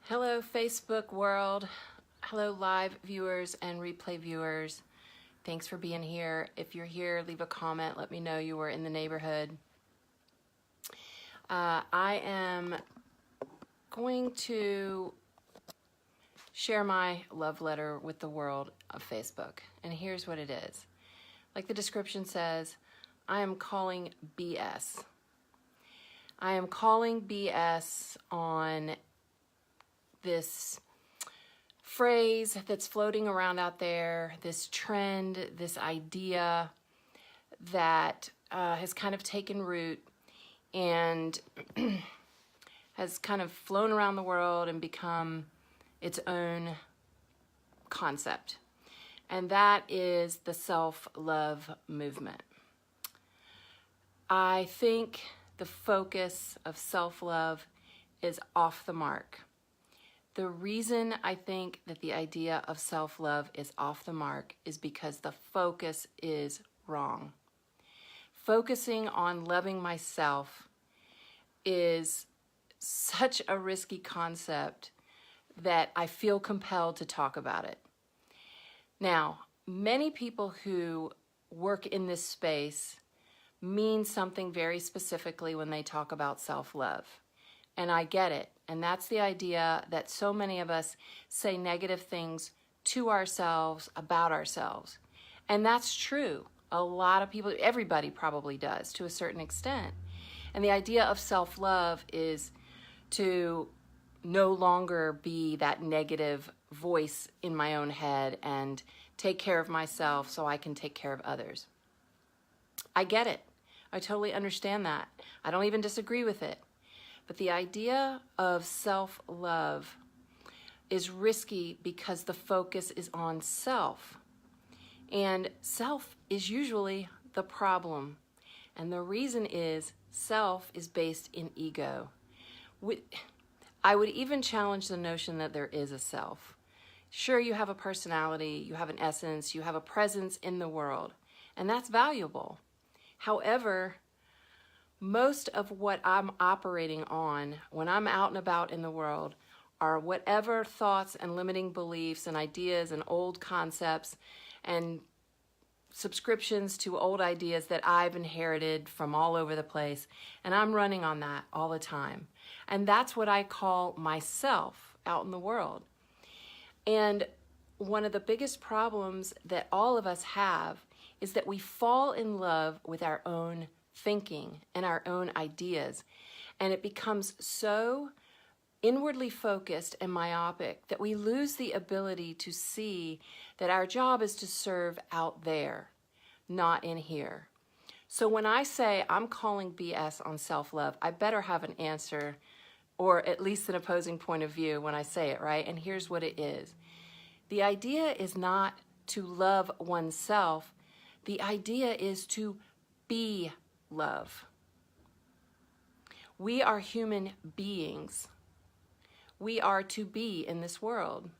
Hello, Facebook world. Hello, live viewers and replay viewers. Thanks for being here. If you're here, leave a comment. Let me know you were in the neighborhood. I am going to share my love letter with the world of Facebook. And here's what it is. Like the description says, I am calling BS. I am calling BS on this phrase that's floating around out there, this trend, this idea that has kind of taken root and has kind of flown around the world and become its own concept. And that is the self-love movement. I think the focus of self-love is off the mark. The reason I think that the idea of self-love is off the mark is because the focus is wrong. Focusing on loving myself is such a risky concept that I feel compelled to talk about it. Now, many people who work in this space mean something very specifically when they talk about self-love. And I get it. And that's the idea that so many of us say negative things to ourselves, about ourselves. And that's true. A lot of people, everybody probably does to a certain extent. And the idea of self-love is to no longer be that negative voice in my own head and take care of myself so I can take care of others. I get it. I totally understand that. I don't even disagree with it. But the idea of self-love is risky because the focus is on self. And self is usually the problem. And the reason is self is based in ego. I would even challenge the notion that there is a self. Sure, you have a personality, you have an essence, you have a presence in the world, and that's valuable. However, most of what I'm operating on when I'm out and about in the world are whatever thoughts and limiting beliefs and ideas and old concepts and subscriptions to old ideas that I've inherited from all over the place. And I'm running on that all the time. And that's what I call myself out in the world. And one of the biggest problems that all of us have is that we fall in love with our own thinking and our own ideas. And it becomes so inwardly focused and myopic that we lose the ability to see that our job is to serve out there, not in here. So when I say I'm calling BS on self-love, I better have an answer or at least an opposing point of view when I say it, right? And here's what it is. The idea is not to love oneself. The idea is to be love. We are human beings. We are to be in this world.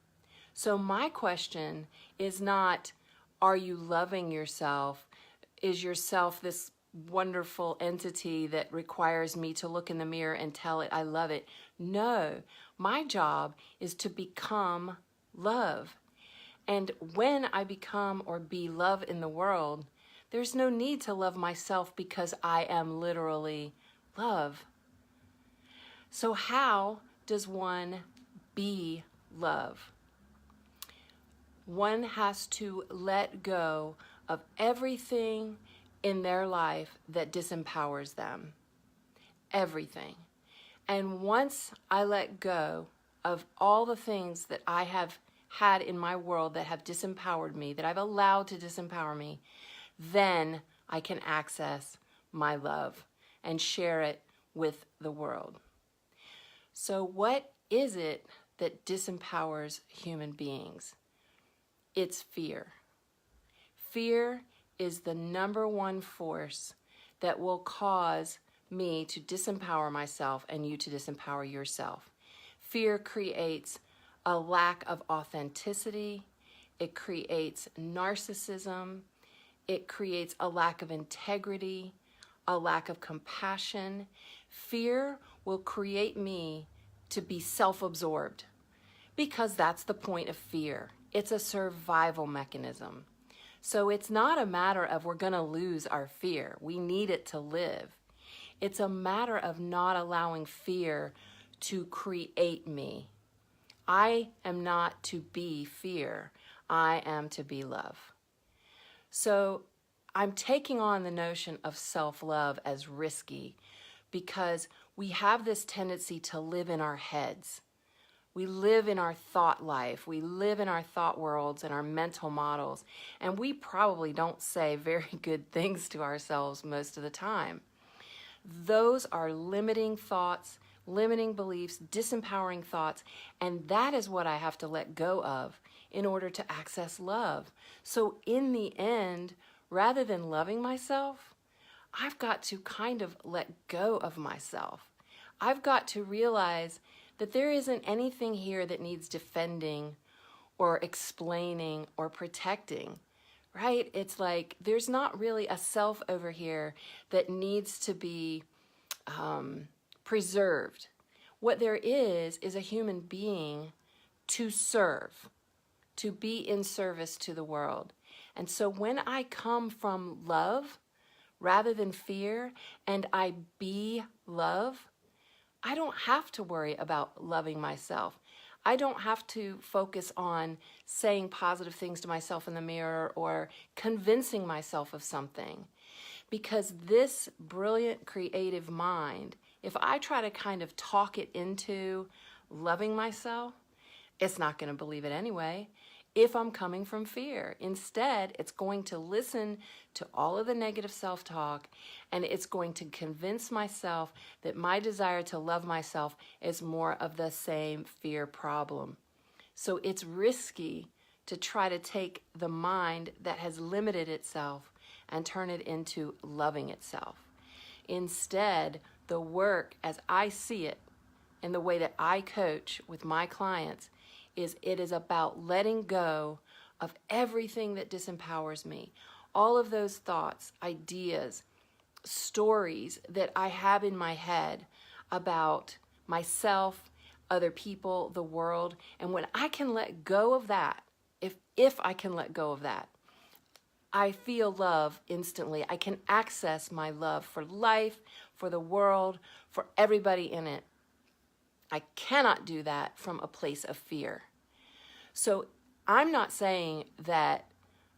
So my question is not, are you loving yourself? Is yourself this wonderful entity that requires me to look in the mirror and tell it I love it? No, my job is to become love. And when I become or be love in the world, there's no need to love myself because I am literally love. So how does one be love? One has to let go of everything in their life that disempowers them. Everything. And once I let go of all the things that I have had in my world that have disempowered me, that I've allowed to disempower me, then I can access my love and share it with the world. So what is it that disempowers human beings? It's fear. Fear is the number one force that will cause me to disempower myself and you to disempower yourself. Fear creates a lack of authenticity. It creates narcissism. It creates a lack of integrity, a lack of compassion. Fear will create me to be self-absorbed. because that's the point of fear. It's a survival mechanism. So it's not a matter of we're going to lose our fear. We need it to live. It's a matter of not allowing fear to create me. I am not to be fear. I am to be love. So I'm taking on the notion of self-love as risky because we have this tendency to live in our heads. We live in our thought life. We live in our thought worlds and our mental models. And we probably don't say very good things to ourselves most of the time. Those are limiting thoughts, limiting beliefs, disempowering thoughts. And that is what I have to let go of in order to access love. So in the end, rather than loving myself, I've got to kind of let go of myself. I've got to realize that there isn't anything here that needs defending or explaining or protecting, right? It's like there's not really a self over here that needs to be preserved. What there is a human being to serve, to be in service to the world. And so when I come from love rather than fear and I be love, I don't have to worry about loving myself. I don't have to focus on saying positive things to myself in the mirror or convincing myself of something. Because this brilliant creative mind, if I try to kind of talk it into loving myself, it's not going to believe it anyway. If I'm coming from fear. Instead, it's going to listen to all of the negative self-talk and it's going to convince myself that my desire to love myself is more of the same fear problem. So it's risky to try to take the mind that has limited itself and turn it into loving itself. Instead, the work as I see it and the way that I coach with my clients it is about letting go of everything that disempowers me. All of those thoughts, ideas, stories that I have in my head about myself, other people, the world. And when I can let go of that, if I can let go of that, I feel love instantly. I can access my love for life, for the world, for everybody in it. I cannot do that from a place of fear. So I'm not saying that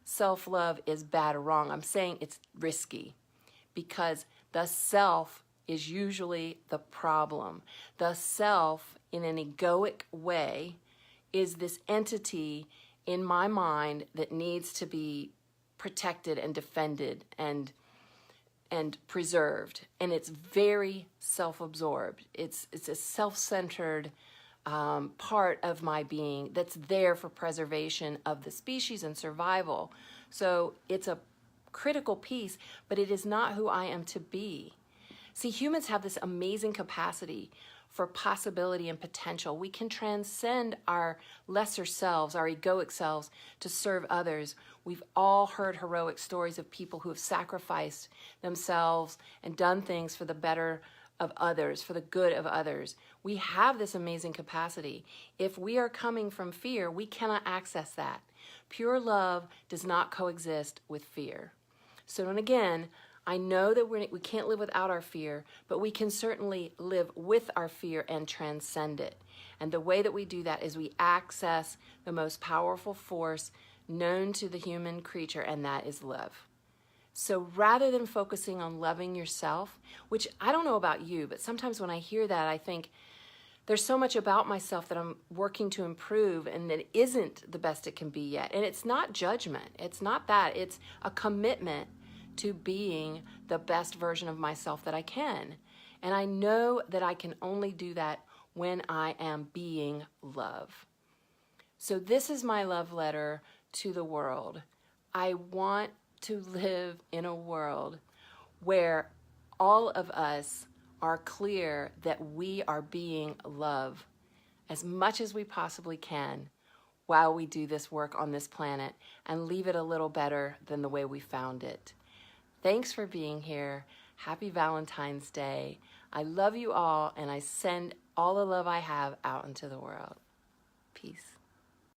self-love is bad or wrong. I'm saying it's risky because the self is usually the problem. The self, in an egoic way, is this entity in my mind that needs to be protected and defended and preserved. And it's very self-absorbed. It's a self-centered part of my being that's there for preservation of the species and survival. So it's a critical piece, but it is not who I am to be. See, humans have this amazing capacity for possibility and potential. We can transcend our lesser selves, our egoic selves, to serve others. We've all heard heroic stories of people who have sacrificed themselves and done things for the better of others, for the good of others. We have this amazing capacity. If we are coming from fear, we cannot access that. Pure love does not coexist with fear. So, and again, I know that we can't live without our fear, but we can certainly live with our fear and transcend it. And the way that we do that is we access the most powerful force known to the human creature, and that is love. So rather than focusing on loving yourself, which I don't know about you, but sometimes when I hear that, I think there's so much about myself that I'm working to improve and that isn't the best it can be yet. And it's not judgment. It's not that. It's a commitment to being the best version of myself that I can. And I know that I can only do that when I am being love. So this is my love letter to the world. I want to live in a world where all of us are clear that we are being love as much as we possibly can while we do this work on this planet and leave it a little better than the way we found it. Thanks for being here. Happy Valentine's Day. I love you all, and I send all the love I have out into the world. Peace.